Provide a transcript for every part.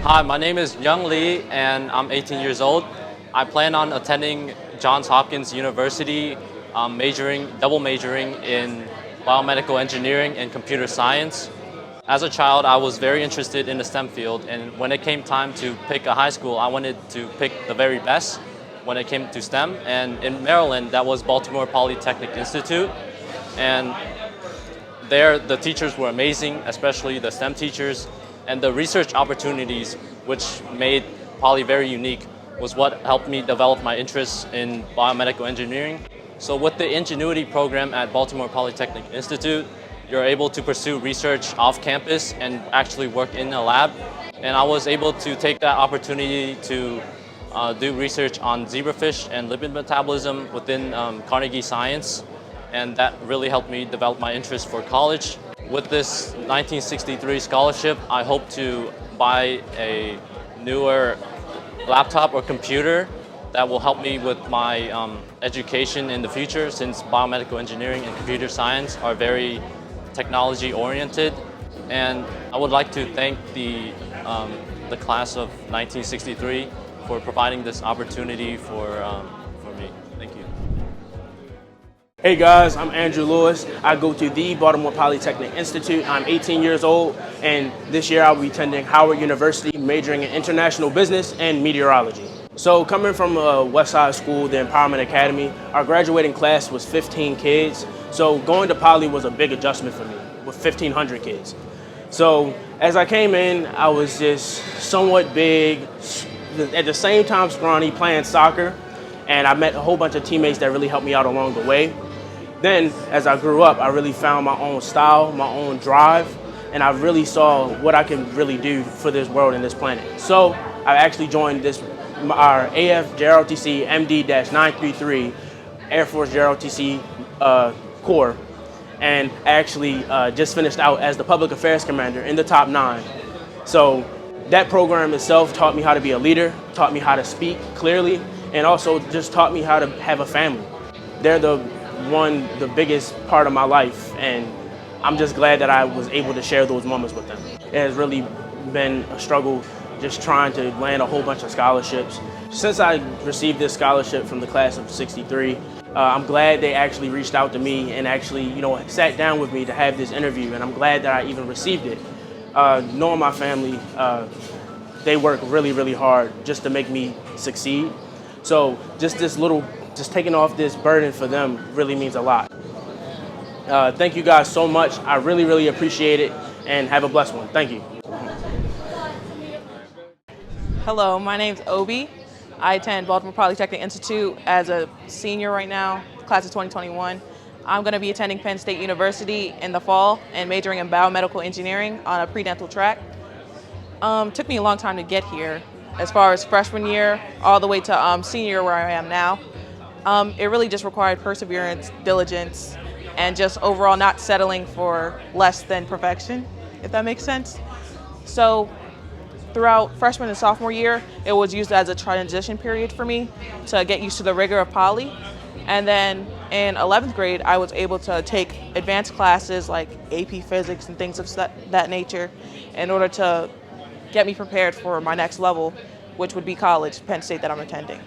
Hi, my name is Young Lee and I'm 18 years old. I plan on attending Johns Hopkins University, double majoring in biomedical engineering and computer science. As a child, I was very interested in the STEM field, and when it came time to pick a high school, I wanted to pick the very best when it came to STEM. And in Maryland, that was Baltimore Polytechnic Institute. And there, the teachers were amazing, especially the STEM teachers, and the research opportunities, which made Poly very unique, was what helped me develop my interest in biomedical engineering. So with the Ingenuity program at Baltimore Polytechnic Institute, you're able to pursue research off campus and actually work in a lab. And I was able to take that opportunity to do research on zebrafish and lipid metabolism within Carnegie Science. And that really helped me develop my interest for college. With this 1963 scholarship, I hope to buy a newer laptop or computer that will help me with my education in the future, since biomedical engineering and computer science are very technology oriented. And I would like to thank the class of 1963 for providing this opportunity for me. Thank you. Hey guys, I'm Andrew Lewis. I go to the Baltimore Polytechnic Institute. I'm 18 years old, and this year I'll be attending Howard University, majoring in international business and meteorology. So coming from a West Side school, the Empowerment Academy, our graduating class was 15 kids. So going to Poly was a big adjustment for me with 1,500 kids. So as I came in, I was just somewhat big, at the same time scrawny, playing soccer. And I met a whole bunch of teammates that really helped me out along the way. Then, as I grew up, I really found my own style, my own drive, and I really saw what I can really do for this world and this planet. So I actually joined our AF JROTC MD-933 Air Force JROTC Corps, and I actually just finished out as the Public Affairs Commander in the top 9. So that program itself taught me how to be a leader, taught me how to speak clearly, and also just taught me how to have a family. They're the biggest part of my life, and I'm just glad that I was able to share those moments with them. It has really been a struggle just trying to land a whole bunch of scholarships. Since I received this scholarship from the class of '63, I'm glad they actually reached out to me and actually, sat down with me to have this interview, and I'm glad that I even received it. Knowing my family, they work really, really hard just to make me succeed. So just taking off this burden for them really means a lot. Thank you guys so much. I really, really appreciate it, and have a blessed one. Thank you. Hello, my name's Obi. I attend Baltimore Polytechnic Institute as a senior right now, class of 2021. I'm going to be attending Penn State University in the fall and majoring in biomedical engineering on a pre-dental track. Took me a long time to get here, as far as freshman year all the way to senior where I am now. It really just required perseverance, diligence, and just overall not settling for less than perfection, if that makes sense. So throughout freshman and sophomore year, it was used as a transition period for me to get used to the rigor of Poly. And then in 11th grade, I was able to take advanced classes like AP Physics and things of that nature in order to get me prepared for my next level, which would be college, Penn State, that I'm attending.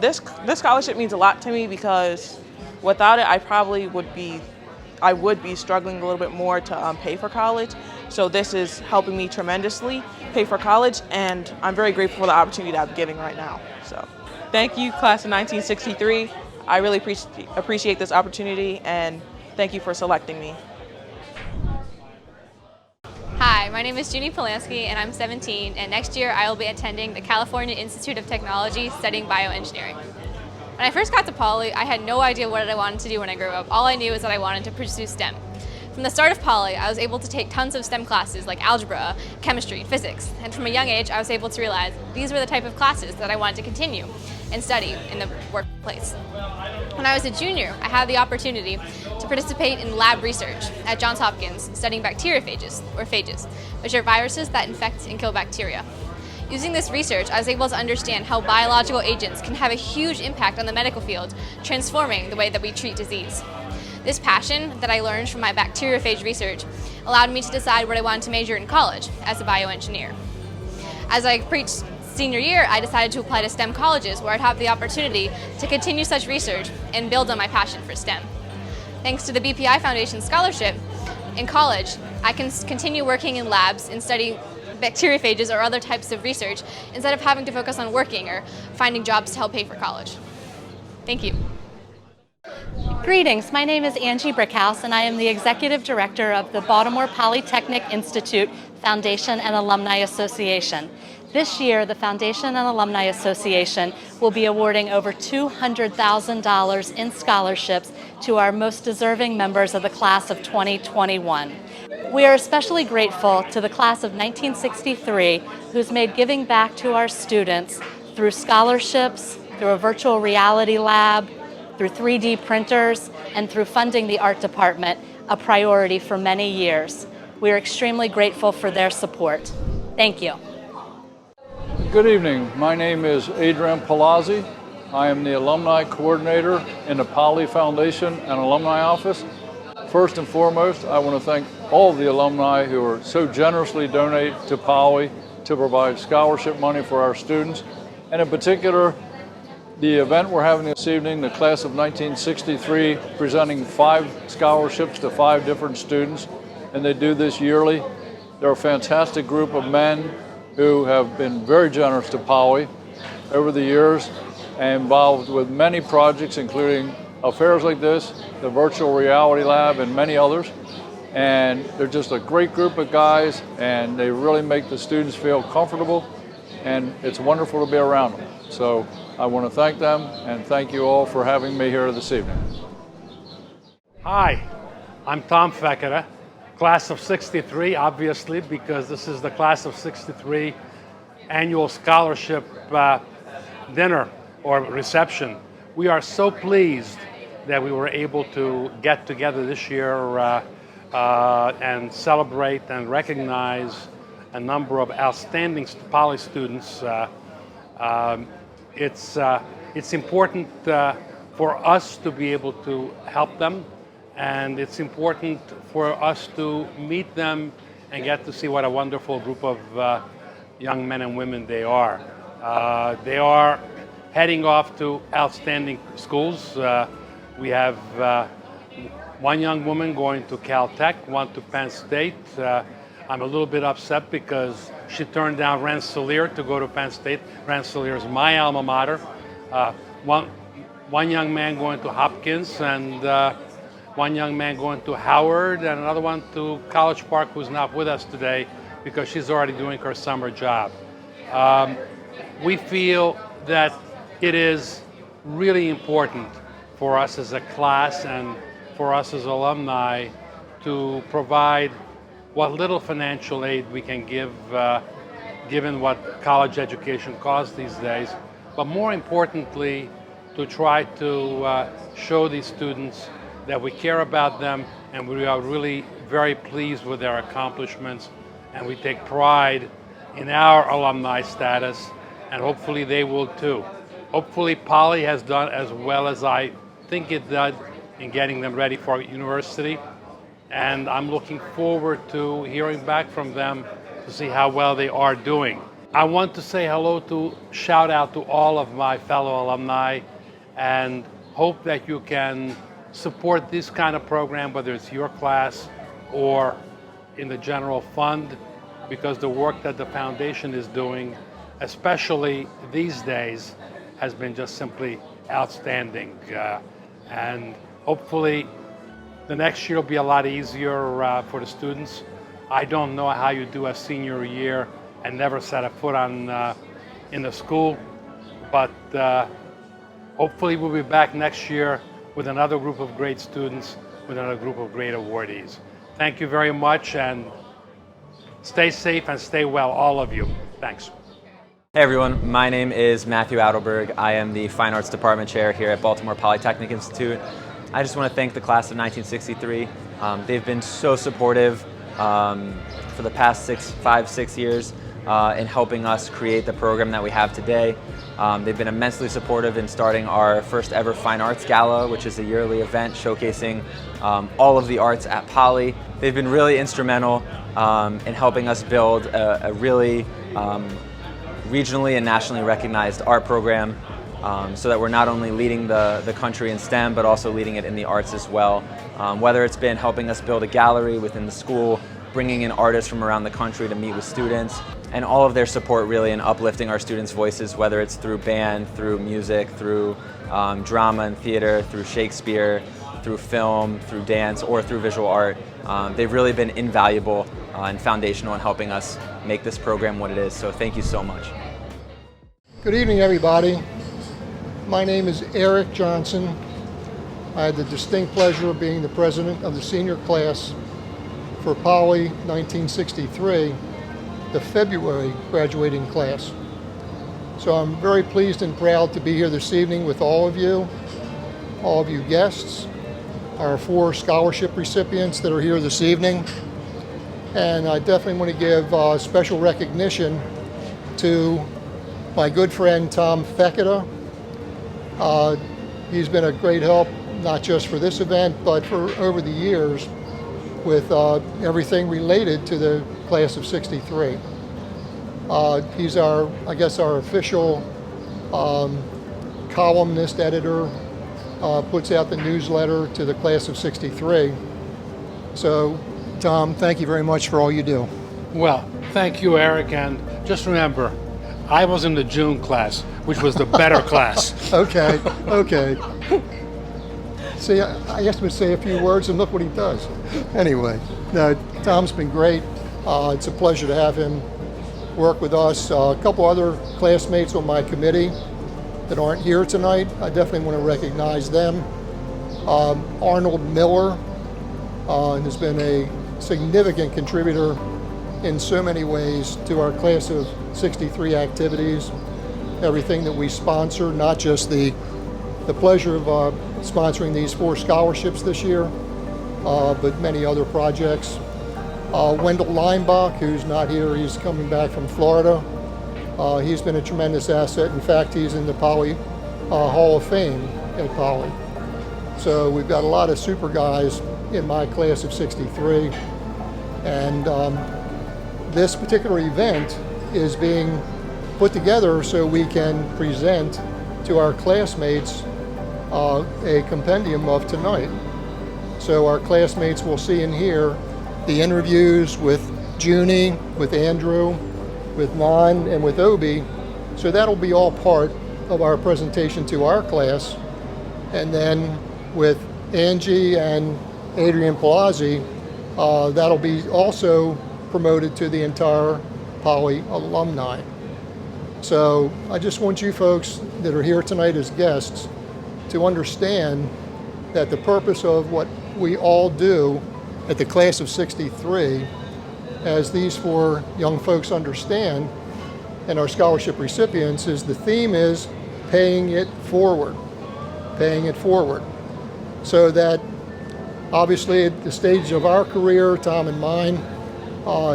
This scholarship means a lot to me because without it, I would be struggling a little bit more to pay for college. So this is helping me tremendously pay for college, and I'm very grateful for the opportunity that I'm getting right now. So thank you, class of 1963. I really appreciate this opportunity, and thank you for selecting me. Hi, my name is Junie Polanski, and I'm 17, and next year I will be attending the California Institute of Technology studying bioengineering. When I first got to Poly, I had no idea what I wanted to do when I grew up. All I knew is that I wanted to pursue STEM. From the start of Poly, I was able to take tons of STEM classes like algebra, chemistry, physics, and from a young age I was able to realize these were the type of classes that I wanted to continue and study in the workplace. When I was a junior, I had the opportunity to participate in lab research at Johns Hopkins studying bacteriophages, or phages, which are viruses that infect and kill bacteria. Using this research, I was able to understand how biological agents can have a huge impact on the medical field, transforming the way that we treat disease. This passion that I learned from my bacteriophage research allowed me to decide what I wanted to major in college as a bioengineer. As I reached senior year, I decided to apply to STEM colleges where I'd have the opportunity to continue such research and build on my passion for STEM. Thanks to the BPI Foundation scholarship in college, I can continue working in labs and studying bacteriophages or other types of research instead of having to focus on working or finding jobs to help pay for college. Thank you. Greetings, my name is Angie Brickhouse and I am the Executive Director of the Baltimore Polytechnic Institute Foundation and Alumni Association. This year, the Foundation and Alumni Association will be awarding over $200,000 in scholarships to our most deserving members of the class of 2021. We are especially grateful to the class of 1963 who's made giving back to our students through scholarships, through a virtual reality lab, through 3D printers, and through funding the art department a priority for many years. We are extremely grateful for their support. Thank you. Good evening. My name is Adrian Palazzi. I am the Alumni Coordinator in the Poly Foundation and Alumni Office. First and foremost, I want to thank all of the alumni who are so generously donate to Poly to provide scholarship money for our students. And in particular, the event we're having this evening, the class of 1963, presenting 5 scholarships to 5 different students, and they do this yearly. They're a fantastic group of men who have been very generous to Poly over the years and involved with many projects, including affairs like this, the virtual reality lab, and many others. And they're just a great group of guys, and they really make the students feel comfortable, and it's wonderful to be around them. So I want to thank them, and thank you all for having me here this evening. Hi, I'm Tom Fekete, class of 63, obviously, because this is the class of 63 annual scholarship dinner or reception. We are so pleased that we were able to get together this year and celebrate and recognize a number of outstanding Poly students. It's important for us to be able to help them, and it's important for us to meet them and get to see what a wonderful group of young men and women they are. They are heading off to outstanding schools. We have one young woman going to Caltech, one to Penn State. I'm a little bit upset because she turned down Rensselaer to go to Penn State. Rensselaer is my alma mater. One young man going to Hopkins, and one young man going to Howard, and another one to College Park, who's not with us today because she's already doing her summer job. We feel that it is really important for us as a class and for us as alumni to provide what little financial aid we can give, given what college education costs these days, but more importantly, to try to show these students that we care about them and we are really very pleased with their accomplishments, and we take pride in our alumni status, and hopefully they will too. Hopefully Poly has done as well as I think it did in getting them ready for university, and I'm looking forward to hearing back from them to see how well they are doing. I want to say shout out to all of my fellow alumni, and hope that you can support this kind of program, whether it's your class or in the general fund, because the work that the foundation is doing, especially these days, has been just simply outstanding. And hopefully the next year will be a lot easier for the students. I don't know how you do a senior year and never set a foot on in the school, but hopefully we'll be back next year with another group of great students, with another group of great awardees. Thank you very much, and stay safe and stay well, all of you. Thanks. Hey everyone, my name is Matthew Adelberg. I am the Fine Arts Department Chair here at Baltimore Polytechnic Institute. I just want to thank the class of 1963. They've been so supportive for the past 5-6 years. in helping us create the program that we have today. They've been immensely supportive in starting our first ever Fine Arts Gala, which is a yearly event showcasing all of the arts at Poly. They've been really instrumental in helping us build a really regionally and nationally recognized art program, so that we're not only leading the country in STEM, but also leading it in the arts as well. Whether it's been helping us build a gallery within the school, bringing in artists from around the country to meet with students, and all of their support really in uplifting our students' voices, whether it's through band, through music, through drama and theater, through Shakespeare, through film, through dance, or through visual art. They've really been invaluable and foundational in helping us make this program what it is, so thank you so much. Good evening, everybody. My name is Eric Johnson. I had the distinct pleasure of being the president of the senior class for Poly 1963, the February graduating class. So I'm very pleased and proud to be here this evening with all of you guests, our 4 scholarship recipients that are here this evening. And I definitely want to give special recognition to my good friend Tom Feketa. He's been a great help, not just for this event, but for over the years with everything related to the class of 63. He's our official columnist, editor, puts out the newsletter to the class of 63. So, Tom, thank you very much for all you do. Well, thank you, Eric, and just remember, I was in the June class, which was the better class. Okay. See, I asked him to say a few words, and look what he does. Anyway, no, Tom's been great. It's a pleasure to have him work with us. A couple other classmates on my committee that aren't here tonight, I definitely want to recognize them. Arnold Miller has been a significant contributor in so many ways to our class of 63 activities, everything that we sponsor, not just the pleasure of sponsoring these 4 scholarships this year, but many other projects. Wendell Leinbach, who's not here, he's coming back from Florida. He's been a tremendous asset. In fact, he's in the Poly Hall of Fame at Poly. So we've got a lot of super guys in my class of 63. And this particular event is being put together so we can present to our classmates a compendium of tonight. So our classmates will see and hear the interviews with Junie, with Andrew, with Nan, and with Obi. So that'll be all part of our presentation to our class. And then with Angie and Adrian Palazzi, that'll be also promoted to the entire Poly alumni. So I just want you folks that are here tonight as guests to understand that the purpose of what we all do at the class of 63, as these 4 young folks understand, and our scholarship recipients, is the theme is paying it forward. So that obviously at the stage of our career, Tom and mine,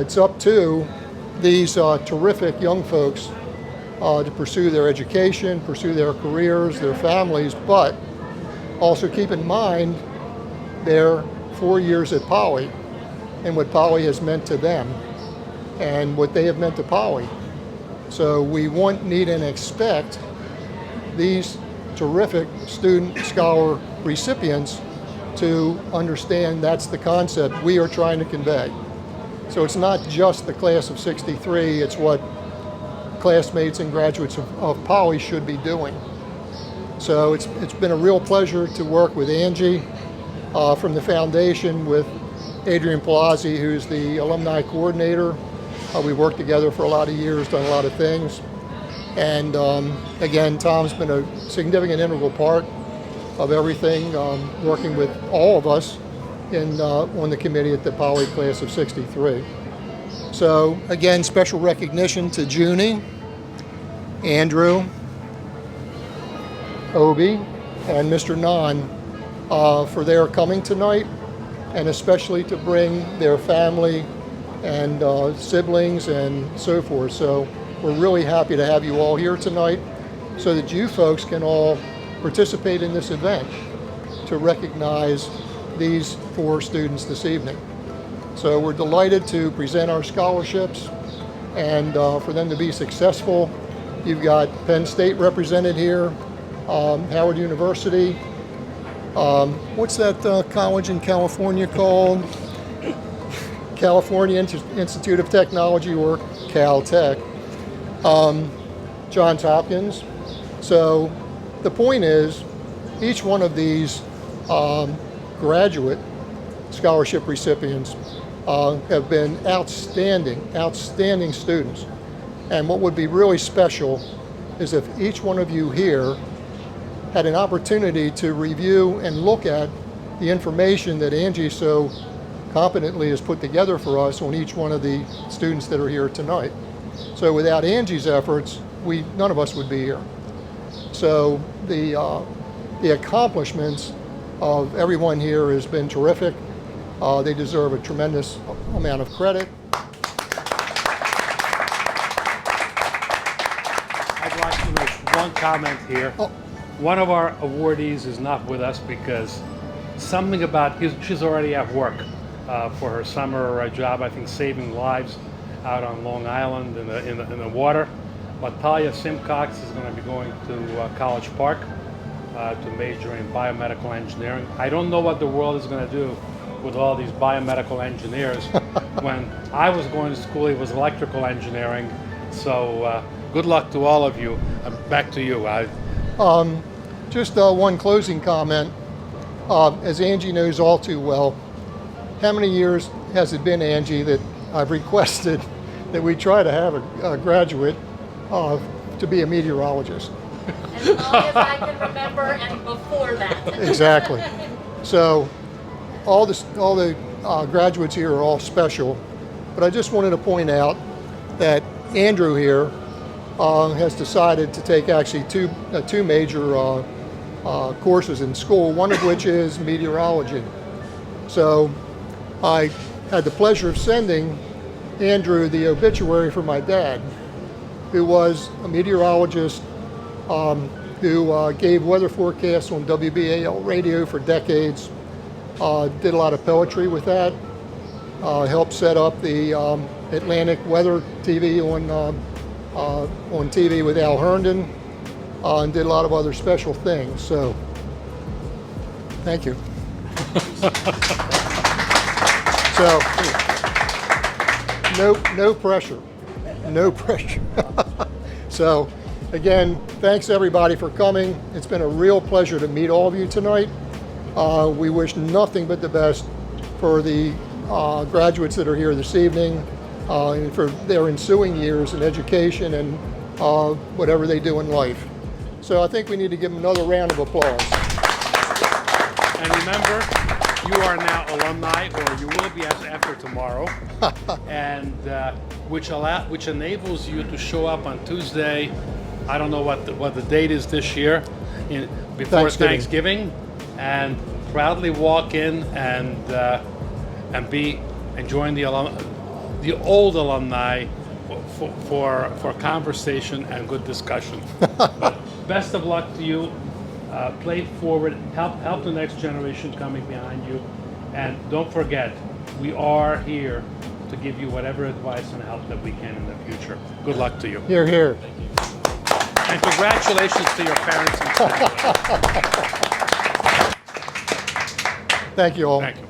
it's up to these terrific young folks to pursue their education, pursue their careers, their families, but also keep in mind their 4 years at Poly and what Poly has meant to them and what they have meant to Poly. So we want, need, and expect these terrific student scholar recipients to understand that's the concept we are trying to convey. So it's not just the class of 63, it's what classmates and graduates of Poly should be doing. So it's been a real pleasure to work with Angie from the foundation, with Adrian Palazzi, who's the alumni coordinator. We worked together for a lot of years, done a lot of things. And again, Tom's been a significant integral part of everything, working with all of us on the committee at the Poly class of 63. So again, special recognition to Junie, Andrew, Obi, and Mr. Nan for their coming tonight, and especially to bring their family and siblings and so forth. So we're really happy to have you all here tonight so that you folks can all participate in this event to recognize these 4 students this evening. So we're delighted to present our scholarships and for them to be successful. You've got Penn State represented here, Howard University. What's that college in California called? California Institute of Technology, or Caltech. Johns Hopkins. So the point is, each one of these graduate scholarship recipients have been outstanding students. And what would be really special is if each one of you here had an opportunity to review and look at the information that Angie so competently has put together for us on each one of the students that are here tonight. So without Angie's efforts, none of us would be here. So the accomplishments of everyone here has been terrific. They deserve a tremendous amount of credit. I'd like to make one comment here. Oh. One of our awardees is not with us because something about, she's already at work for her summer job, I think saving lives out on Long Island in the water. But Talia Simcox is going to be going to College Park to major in biomedical engineering. I don't know what the world is going to do with all these biomedical engineers. When I was going to school, it was electrical engineering. So good luck to all of you. Back to you. Just one closing comment. As Angie knows all too well, how many years has it been, Angie, that I've requested that we try to have a graduate to be a meteorologist? As long as I can remember, and before that. Exactly. So all the graduates here are all special, but I just wanted to point out that Andrew here has decided to take actually two major courses in school, one of which is meteorology. So I had the pleasure of sending Andrew the obituary for my dad, who was a meteorologist who gave weather forecasts on WBAL radio for decades, did a lot of poetry with that, helped set up the Atlantic Weather TV on TV with Al Herndon, and did a lot of other special things. So, thank you. So, no pressure, no pressure. So, again, thanks everybody for coming. It's been a real pleasure to meet all of you tonight. We wish nothing but the best for the graduates that are here this evening, and for their ensuing years in education and whatever they do in life. So I think we need to give them another round of applause. And remember, you are now alumni, or you will be after tomorrow, and which enables you to show up on Tuesday. I don't know what the date is this year, before Thanksgiving, and proudly walk in and be enjoying the old alumni for conversation and good discussion. Best of luck to you. Play it forward. Help the next generation coming behind you, and don't forget, we are here to give you whatever advice and help that we can in the future. Good luck to you. Hear, hear. And congratulations to your parents and family. Thank you all. Thank you.